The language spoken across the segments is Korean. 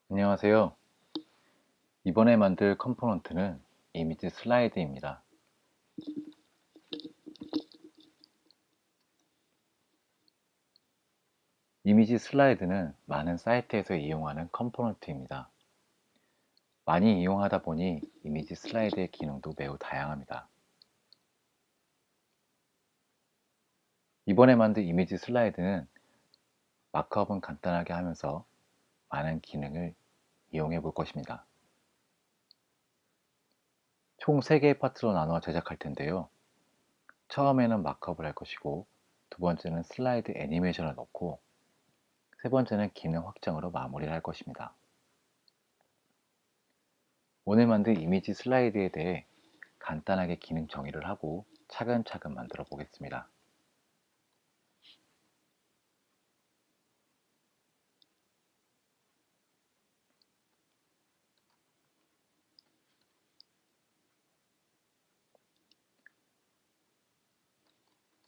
안녕하세요. 이번에 만들 컴포넌트는 이미지 슬라이드입니다. 이미지 슬라이드는 많은 사이트에서 이용하는 컴포넌트입니다. 많이 이용하다 보니 이미지 슬라이드의 기능도 매우 다양합니다. 이번에 만든 이미지 슬라이드는 마크업은 간단하게 하면서 많은 기능을 이용해 볼 것입니다. 총 3개의 파트로 나누어 제작할 텐데요. 처음에는 마크업을 할 것이고, 두 번째는 슬라이드 애니메이션을 넣고, 세 번째는 기능 확장으로 마무리를 할 것입니다. 오늘 만든 이미지 슬라이드에 대해 간단하게 기능 정의를 하고 차근차근 만들어 보겠습니다.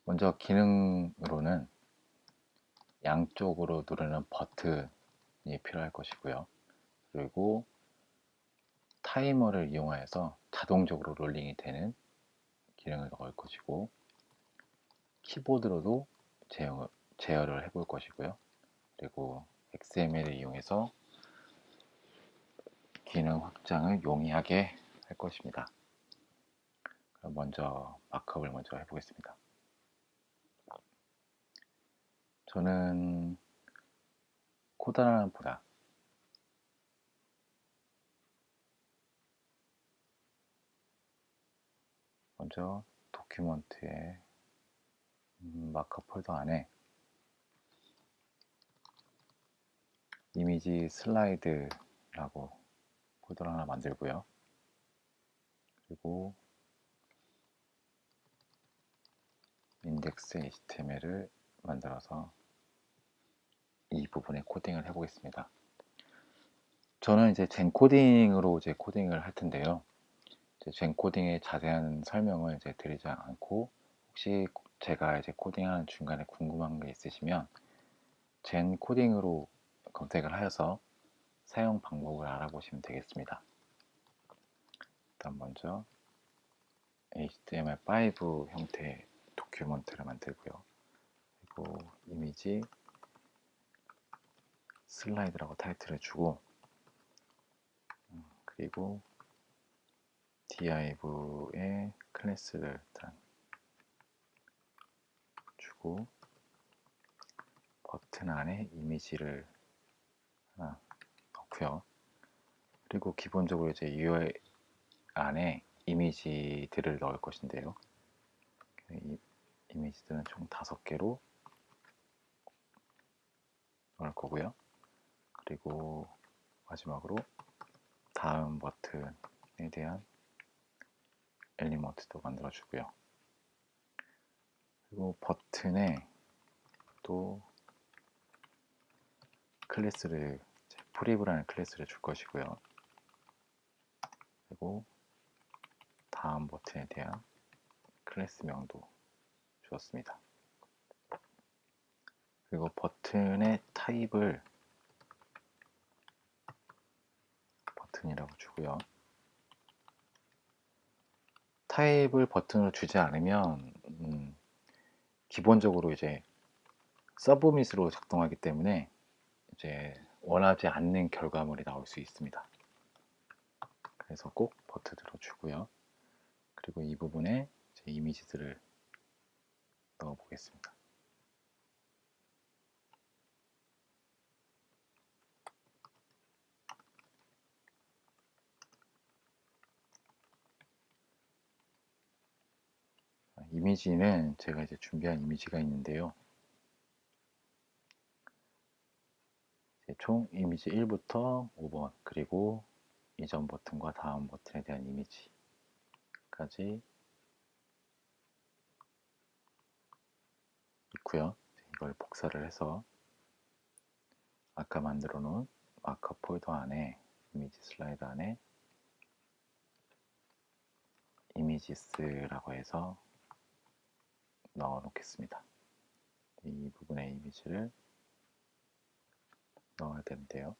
먼저 기능으로는 양쪽으로 누르는 버튼이 필요할 것이고요. 그리고 타이머를 이용하여서 자동적으로 롤링이 되는 기능을 넣을 것이고, 키보드로도 제어를 해볼 것이고요. 그리고 XML을 이용해서 기능 확장을 용이하게 할 것입니다. 그럼 먼저 마크업을 먼저 해보겠습니다. 저는 코다나보다 먼저 도큐먼트의 마크업 폴더 안에 이미지 슬라이드라고 폴더를 하나 만들고요. 그리고 인덱스 HTML을 만들어서 이 부분에 코딩을 해보겠습니다. 저는 이제 젠 코딩으로 코딩을 할 텐데요. 젠 코딩의 자세한 설명을 드리지 않고, 혹시 제가 코딩하는 중간에 궁금한 게 있으시면 젠 코딩으로 검색을 하여서 사용 방법을 알아보시면 되겠습니다. 일단 먼저 HTML5 형태의 도큐먼트를 만들고요. 그리고 이미지 슬라이드라고 타이틀을 주고, 그리고 div의 클래스를 일단 주고, 버튼 안에 이미지를 하나 넣고요. 그리고 기본적으로 UI 안에 이미지들을 넣을 것인데요. 이 이미지들은 총 5개로 넣을 거고요. 그리고 마지막으로 다음 버튼에 대한 엘리먼트도 만들어 주고요. 그리고 버튼에 또 클래스를 프리브라는 클래스를 줄 것이고요. 그리고 다음 버튼에 대한 클래스명도 주었습니다. 그리고 버튼의 타입을 버튼이라고 주고요. 타입을 버튼으로 주지 않으면 기본적으로 서브밋으로 작동하기 때문에 원하지 않는 결과물이 나올 수 있습니다. 그래서 꼭 버튼으로 주고요. 그리고 이 부분에 이미지들을 넣어 보겠습니다. 이미지는 제가 준비한 이미지가 있는데요. 총 이미지 1부터 5번, 그리고 이전 버튼과 다음 버튼에 대한 이미지까지 있고요. 이걸 복사를 해서 아까 만들어 놓은 마크업 폴더 안에, 이미지 슬라이드 안에 이미지스라고 해서 넣어 놓겠습니다. 이 부분에 이미지를 넣어야 되는데요.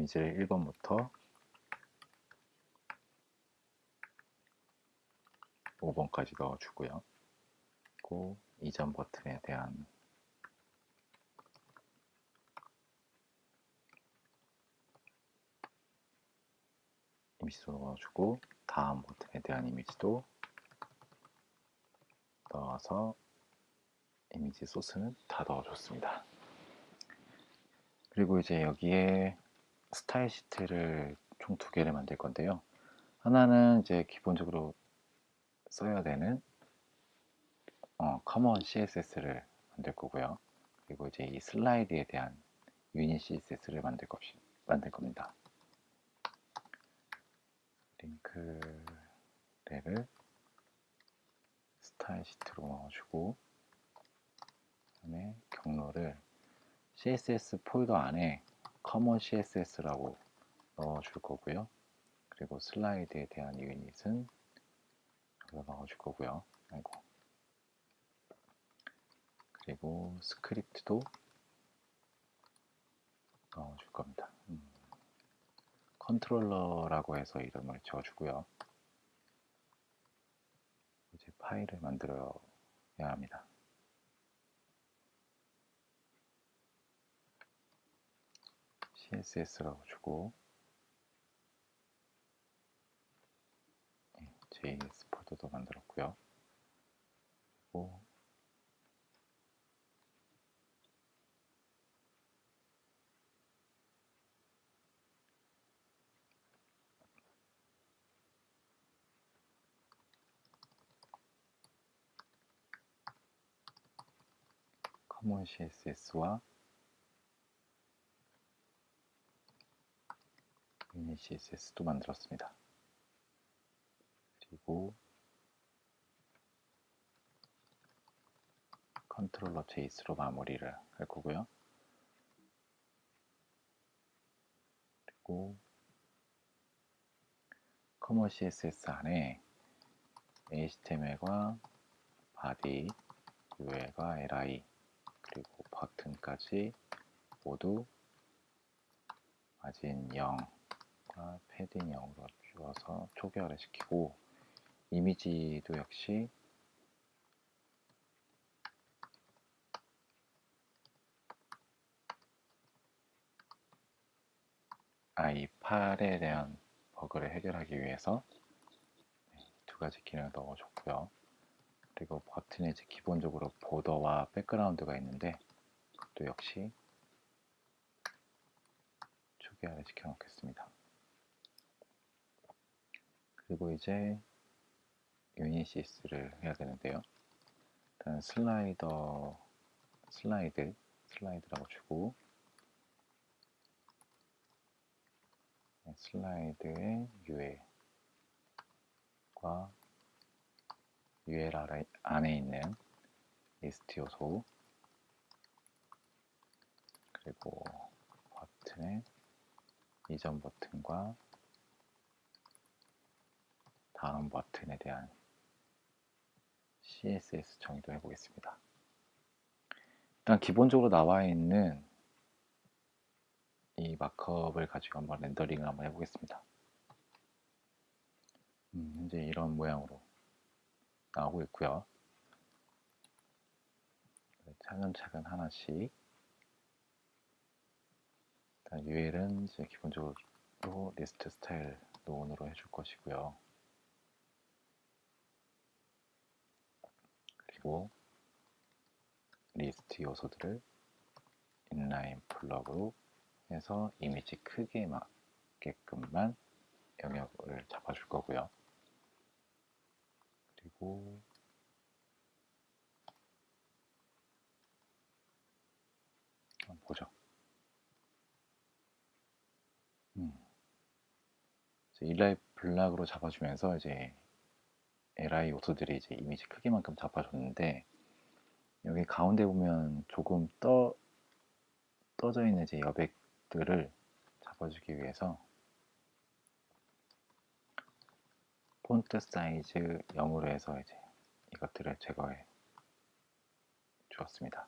이미지를 1번부터 5번까지 넣어주고요. 그리고 이전 버튼에 대한 이미지도 넣어주고 다음 버튼에 대한 이미지도 넣어서 이미지 소스는 다 넣어줬습니다. 그리고 이제 여기에 스타일 시트를 총 2개를 만들 건데요. 하나는 이제 기본적으로 써야 되는 커먼 CSS를 만들 거고요. 그리고 이제 이 슬라이드에 대한 유닛 CSS를 만들 겁니다. 링크를 스타일 시트로 넣어주고, 그다음에 경로를 CSS 폴더 안에 커먼 CSS라고 넣어줄 거고요. 그리고 슬라이드에 대한 유닛은 여기다 넣어줄 거고요. 그리고 스크립트도 넣어줄 겁니다. 컨트롤러라고 해서 이름을 지어주고요. 이제 파일을 만들어야 합니다. CSS라고 주고 JS 폴더도 만들었고요. 그리고 커먼 CSS와 유닛 CSS도 만들었습니다. 그리고 컨트롤러 JS로 마무리를 할 거고요. 그리고 커먼 CSS 안에 HTML과 body, UL과 li, 그리고 버튼까지 모두 마진 0과 패딩 0으로 주어서 초기화를 시키고, 이미지도 역시 i8에 대한 버그를 해결하기 위해서 2가지 기능을 넣어줬고요. 그리고 버튼에 이제 기본적으로 보더와 백그라운드가 있는데 그것도 역시 초기화를 시켜 놓겠습니다. 그리고 이제 유닛 CS를 해야 되는데요. 일단 슬라이드라고 주고, 슬라이드의 UL과 UL 안에 있는 리스트 요소, 그리고 버튼의 이전 버튼과 다음 버튼에 대한 CSS 정의도 해보겠습니다. 일단 기본적으로 나와 있는 이 마크업을 가지고 한번 렌더링을 한번 해보겠습니다. 현재 이런 모양으로 나오고 있고요. 차근차근 하나씩. 일단 UL은 이제 기본적으로 리스트 스타일 논으로 해줄 것이고요. 그리고 리스트 요소들을 인라인 플러그로 해서 이미지 크기에 맞게끔만 영역을 잡아줄 거고요. 그리고 한번 보죠. 인라인 블락으로 잡아주면서 이제 li 요소들이 이제 이미지 크기만큼 잡아줬는데, 여기 가운데 보면 조금 떠져 있는 이제 여백들을 잡아주기 위해서 폰트 사이즈 0으로 해서 이제 이것들을 제거해 주었습니다.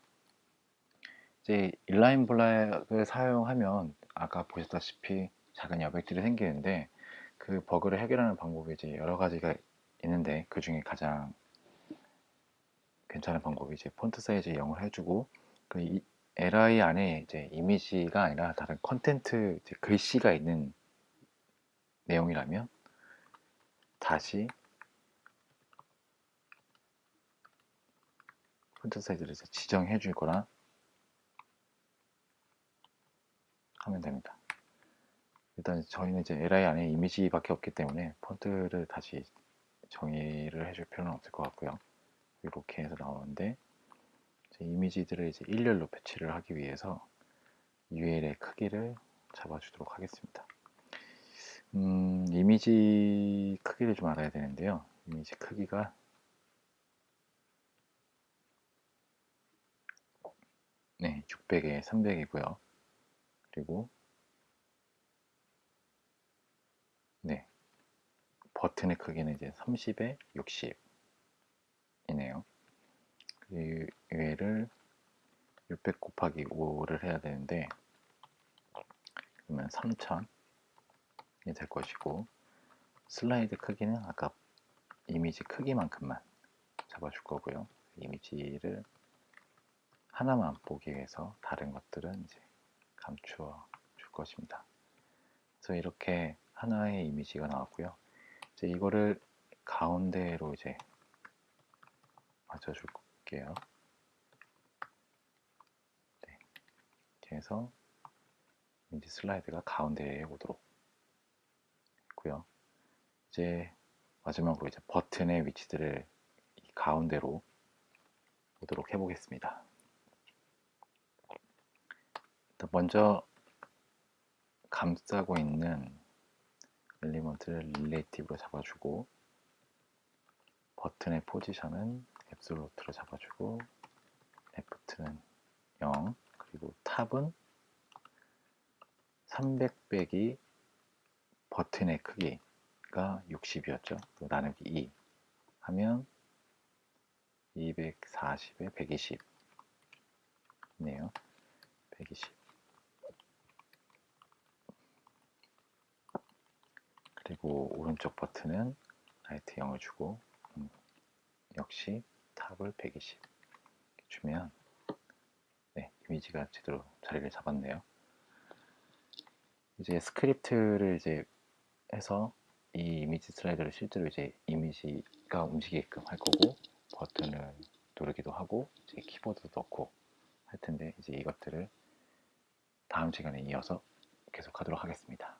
이제 인라인 블락을 사용하면 아까 보셨다시피 작은 여백들이 생기는데, 그 버그를 해결하는 방법이 이제 여러 가지가 있는데, 그 중에 가장 괜찮은 방법이 이제 폰트 사이즈 0을 해주고, li 안에 이제 이미지가 아니라 다른 컨텐트, 이제 글씨가 있는 내용이라면 다시 폰트 사이즈를 이제 지정해 주거나 하면 됩니다. 일단 저희는 이제 li 안에 이미지밖에 없기 때문에 폰트를 다시 정의를 해줄 필요는 없을 것 같고요. 이렇게 해서 나오는데, 이미지들을 이제 일렬로 배치를 하기 위해서 UL의 크기를 잡아주도록 하겠습니다. 이미지 크기를 좀 알아야 되는데요. 이미지 크기가 네, 600에 300이고요. 그리고 네, 버튼의 크기는 이제 30에 60이네요. 이 얘를 600 곱하기 5를 해야 되는데, 그러면 3000이 될 것이고, 슬라이드 크기는 아까 이미지 크기만큼만 잡아줄 거고요. 이미지를 하나만 보기 위해서 다른 것들은 이제 감추어 줄 것입니다. 그래서 이렇게 하나의 이미지가 나왔고요. 이제 이거를 가운데로 이제 맞춰줄게요. 네, 이렇게 해서 이미지 슬라이드가 가운데에 오도록 했고요. 이제 마지막으로 이제 버튼의 위치들을 이 가운데로 오도록 해보겠습니다. 먼저 감싸고 있는 엘리먼트를 릴레이티브로 잡아주고, 버튼의 포지션은 앱솔루트로 잡아주고, 레프트는 0, 그리고 탑은 300 빼기 버튼의 크기가 60이었죠. 나누기 2 하면 240에 120이네요. 120. 그리고 오른쪽 버튼은 라이트 0을 주고, 역시 탑을 120 주면 네, 이미지가 제대로 자리를 잡았네요. 이제 스크립트를 이제 해서 이 이미지 슬라이드를 실제로 이제 이미지가 움직이게끔 할 거고, 버튼을 누르기도 하고 이제 키보드도 넣고 할 텐데, 이제 이것들을 다음 시간에 이어서 계속 하도록 하겠습니다.